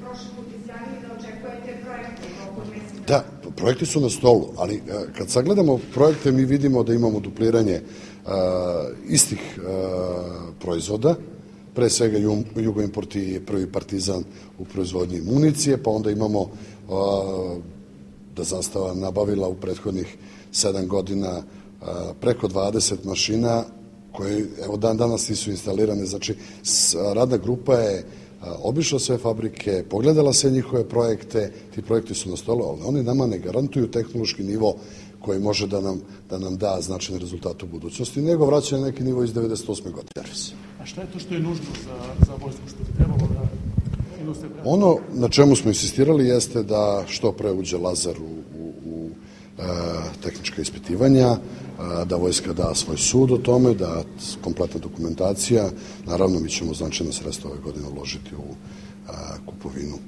prošli put izjavili da očekujete projekte oko meseca. Da, projekti su na stolu, ali kad sagledamo projekte mi vidimo da imamo dupliranje istih proizvoda, pre svega Jugoimport i Prvi Partizan u proizvodnji municije, pa onda imamo da Zastava nabavila u prethodnih 7 godina preko 20 mašina koje evo dan danas nisu instalirane. Znači, radna grupa je obišla sve fabrike, pogledala sve njihove projekte, ti projekti su na stolu, ali oni nama ne garantuju tehnološki nivo koji može da nam da značajne rezultate u budućnosti, nego vraća na neki nivo iz 98. godine. A šta je to što je nužno za vojsku, što bi trebalo da industrija? Ono na čemu smo insistirali jeste da što pre uđe Lazar u tehnička ispitivanja, da vojska da svoj sud o tome, da kompletna dokumentacija, naravno mi ćemo značajna sredstva ove godine uložiti u kupovinu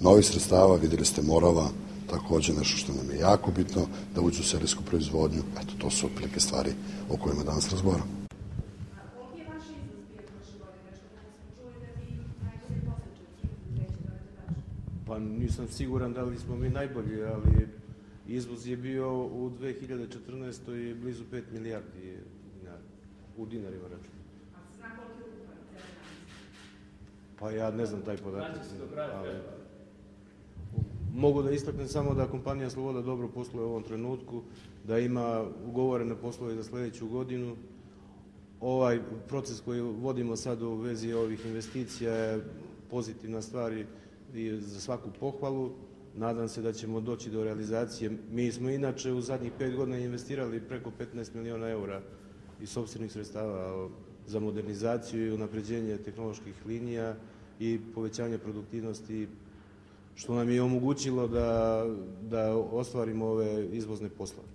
novih sredstava, videli ste Morava, takođe nešto što nam je jako bitno, da uđu u serijsku proizvodnju. Eto, to su otprilike stvari o kojima danas razgovaramo. Koliki je vaš iznos bio prošle godine? Što smo čuli da vi najbolji posečnici? Pa nisam siguran da li smo mi najbolji, ali izvoz je bio u 2014. blizu 5 milijardi dinara, u dinarima račun. A se zna koliki je ukupan cena? Pa ja ne znam taj podatak. Mogu da istaknem samo da kompanija Sloboda dobro posluje u ovom trenutku, da ima ugovorene poslove za sledeću godinu. Ovaj proces koji vodimo sad u vezi ovih investicija je pozitivna stvar i za svaku pohvalu. Nadam se da ćemo doći do realizacije. Mi smo inače u zadnjih 5 godina investirali preko 15 miliona eura iz sopstvenih sredstava za modernizaciju i unapređenje tehnoloških linija i povećanje produktivnosti, što nam je omogućilo da ostvarimo ove izvozne poslove.